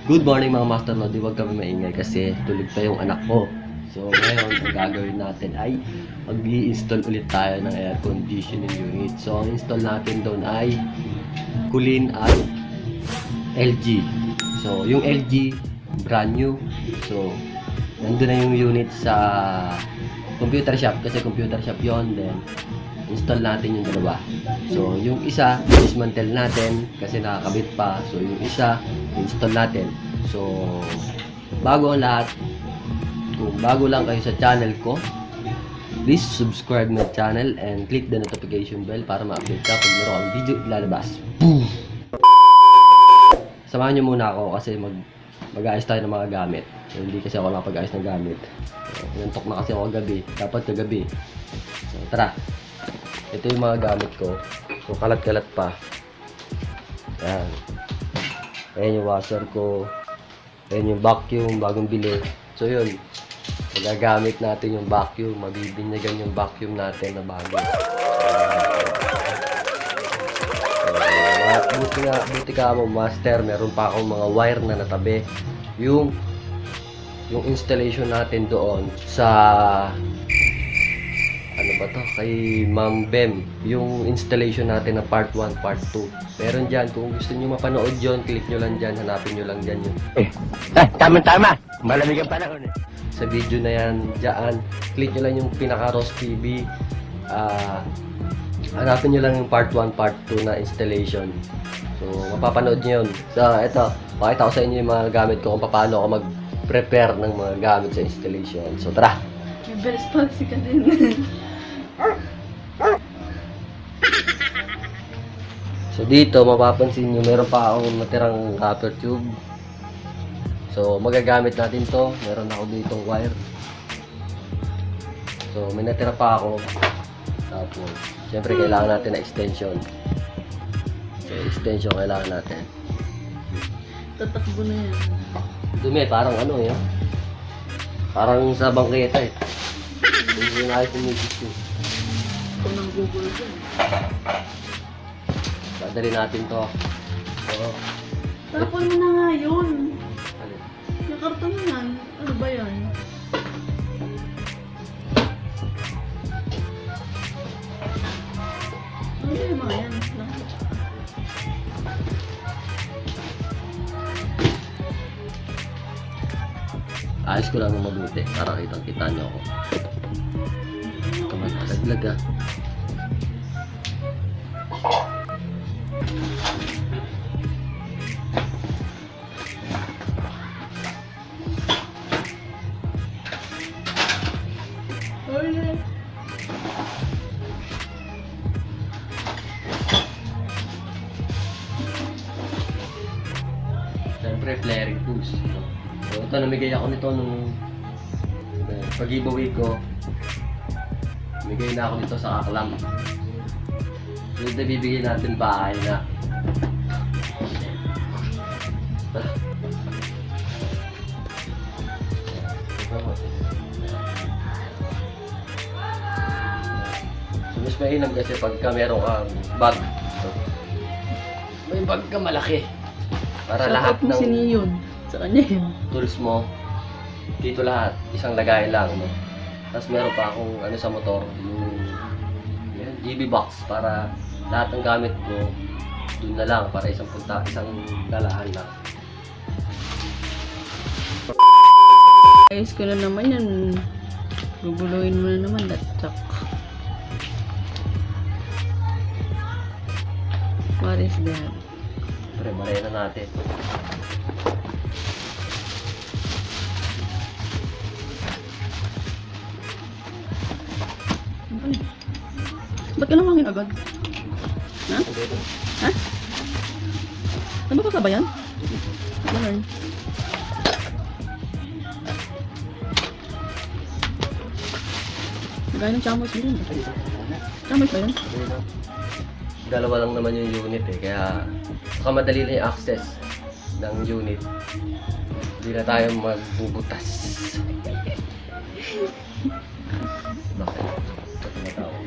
Good morning mga master no, di wag kami maingay kasi tulog pa yung anak ko. So ngayon, ang gagawin natin ay mag-i-install ulit tayo ng air conditioning unit. So ang install natin doon ay Kulin at LG. So yung LG brand new. So nandun na yung unit sa computer shop kasi computer shop yon. Then install natin yung dalawa. So, yung isa, dismantle natin kasi nakakabit pa. So, yung isa, install natin. So, bago ang lahat, kung bago lang kayo sa channel ko, please subscribe my channel and click the notification bell para ma-update ka kung meron akong video ilalabas. Boom! Samahan nyo muna ako kasi mag-aayos tayo ng mga gamit. So, hindi kasi ako nakapag-aayos ng gamit. So, nantok na kasi ako kagabi. Dapat kagabi. So, tara! Ito yung mga gamit ko. So, kalat-kalat pa. Ayan. Ayan yung washer ko. Ayan yung vacuum, bagong bili. So, yun. Magagamit natin yung vacuum. Mabibinyagan yung vacuum natin na bago. So, buti ka mo, master. Meron pa akong mga wire na natabi. Yung installation natin doon sa ano ba to, kay Ma'am Bem, yung installation natin na part 1, part 2. Meron dyan, kung gusto nyo mapanood yun, click nyo lang dyan, hanapin nyo lang dyan yun. Tama-tama, malamig ang panahon eh. Sa video na yan, dyan, click nyo lang yung pinaka-Ross TV, hanapin nyo lang yung part 1, part 2 na installation. So, mapapanood nyo yun. So, eto, pakita ko sa inyo yung mga gamit ko kung paano ako mag-prepare ng mga gamit sa installation. So, tara! May response ka din. So dito mapapansin nyo meron pa akong natirang copper tube. So magagamit natin to. Meron ako ditong wire. So may natira pa ako. Tapos syempre kailangan natin na extension. So extension kailangan natin. Tatakbo na yan. Dumi parang ano yun. Parang sa bangketa eh. Hindi na kayo tumigis yun. Ito ng Google dyan. Dadali natin to. So, Tapon mo na nga yun. alin? Yung karton na yan. Ano ba yan? Ano yung mga yan? Ayos ko lang ng mabuti para kitang-kita nyo ako. Kamalaglag ah. Siyempre, flaring tools. So, ito, namigay ako nito nung pag-giveaway ko. Namigay na ako nito sa kaklam. So, ito bibigyan natin bahay na. So, mas mainam kasi pagka meron kang bag. So, may bag ka malaki. Para lahat mo si ng Neon. Sa kanya yun. tools mo, dito lahat, isang lagay lang, no? Tapos meron pa akong ano sa motor, yung GB box para lahat ng gamit ko dun na lang para isang dalaan lang. Ayos ko na naman yan. Guguluhin mo na naman. Datsak. What is that? Pre, malay na natin. Ba't ka namangin agad? Ha? Ha? Ano ba ba yan? Ganun. Gaya ng chamos mo yun. Chamos ba yun? Dalawa lang naman yung unit eh, kaya madali lang yung access ng unit. Hindi na tayo magbubutas. Bakit? Ito tumatawag.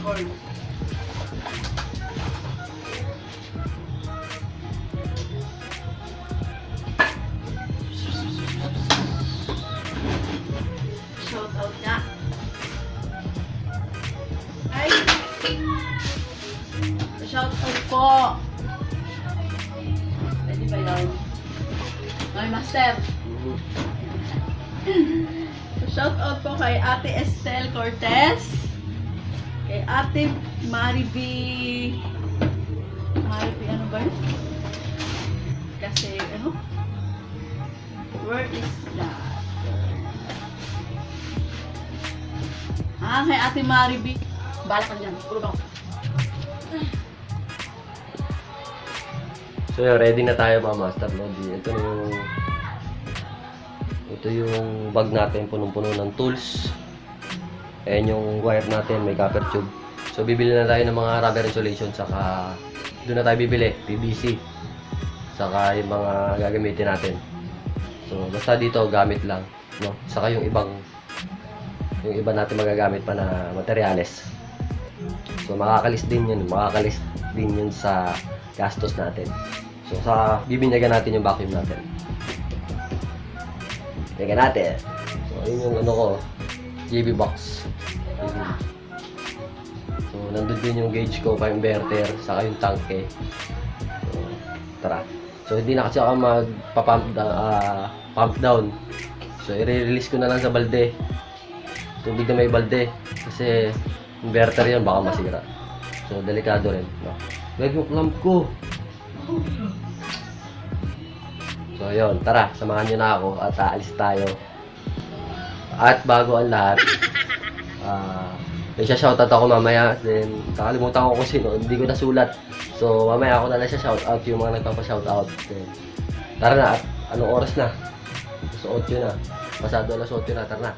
cord. Shout out nga. Ay! Shout out po! Pwede ba yun? My master! Shout out po kay Ate Estelle Cortez, kay Ate Mariby, ano ba yun? Kasi, where is that? Kay Ate Mariby. Balak ka dyan, pulog ako. So yun, ready na tayo mga master lodi. Ito yung bag natin, punong-puno ng tools. Ayan yung wire natin, may copper tube. So bibili na tayo ng mga rubber insulation, saka doon na tayo bibili, PVC. Saka yung mga gagamitin natin. So basta dito gamit lang, no? Saka yung iba natin magagamit pa na materyales. So makakalis din yun sa gastos natin. So sa bibinyagan natin yung vacuum natin. Tingnan natin. So yun yung ko, GB box. So nandun din yung gauge ko, pa inverter, saka yung tanke. So tara. So hindi na kasi ako pump down. So i-release ko na lang sa balde. Tubig na may balde kasi inverter yan, baka masira. So delikado rin, no? Bag yung clamp ko. So yun, tara, samahan nyo na ako at aalis tayo. At bago ang lahat, may shoutout ako mamaya. Then kakalimutan ko kung sino, hindi ko nasulat. So mamaya ako na lang shoutout yung mga nagpapa-shoutout. Then tara na, at anong oras na? So 8 na, pasado alas 8 na, tara na.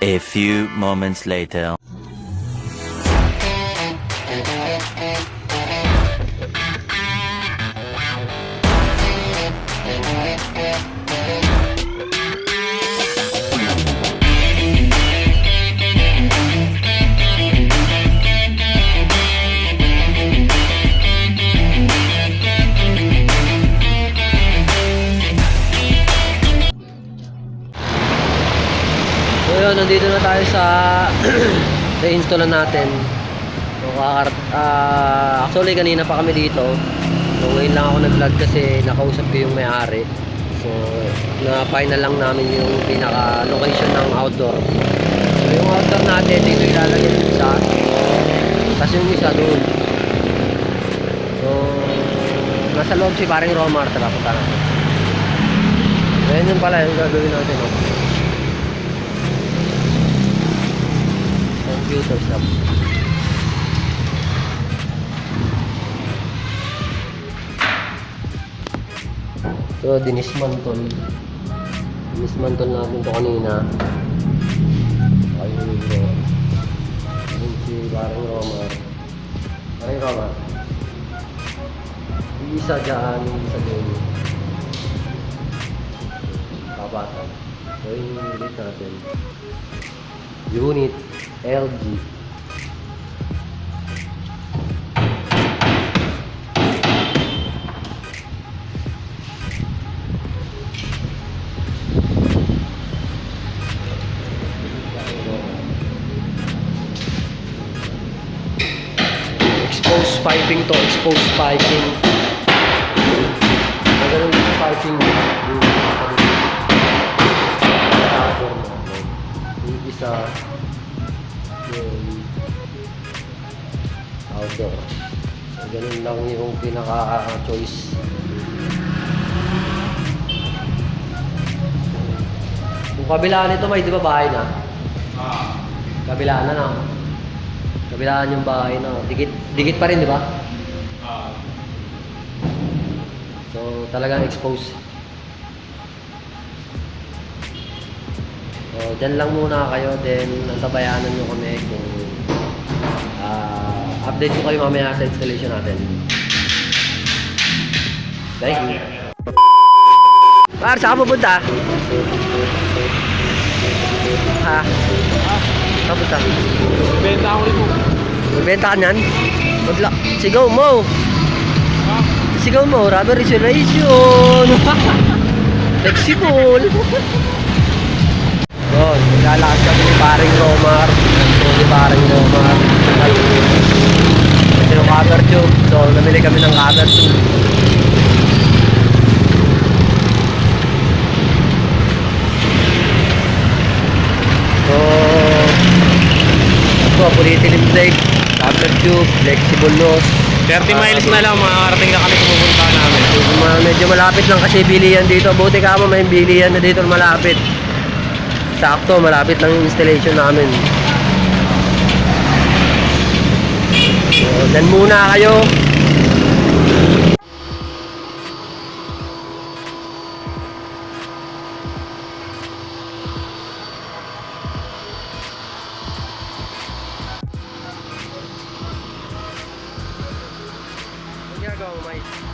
A few moments later. So yun, nandito na tayo sa install natin. So, actually kanina pa kami dito. So ngayon lang ako nag-vlog kasi nakausap ko yung may-ari. So na-final lang namin yung pinaka-location ng outdoor. So yung outdoor natin, dito ilalagay yung isa. Tapos yung isa doon. So nasa loob si paring Romar. Tara, punta natin. So yun yung pala yung gagawin natin. Computer shop. So dinismantle natin to kanina. Ayun ito. Ayun si paring Romar. Paring Romar, isa dyan, isa doon. Kabatan. So yun yung unit natin. Unit LG. Exposed piping to, exposed piping. Magaling yung piping. Yung isa yung outdoor. So, ganun lang yung pinaka-choice. Yung kabilaan nito may, di ba bahay na? Kabilaan na na. Kabilaan yung bahay na. Dikit pa rin, di ba? So, talagang exposed. So, dyan lang muna kayo. Then, antabayanan nyo kami kung update ko kayo mamaya sa installation natin. Thank you. Par, saan ka pupunta? Ha? Kamusta? Benta ako rin po. Magbenta ka niyan? Sigaw mo! Sigaw mo, rubber restoration! Flexible! Yun, naglalakad kami ni paring Romar. Ni paring Romar. Kasi ng cover tube. So, namili kami ng cover tube. So, ito, polyethylene brake, cover tube, flexible nose. 30 miles na lang, makakarating na kami pupunta namin. Medyo malapit lang kasi bilihan dito. Buti ka mo may bilihan na dito malapit. Sakto, malapit lang yung installation namin. So, dan muna kayo. Ginagawa mo, Mike?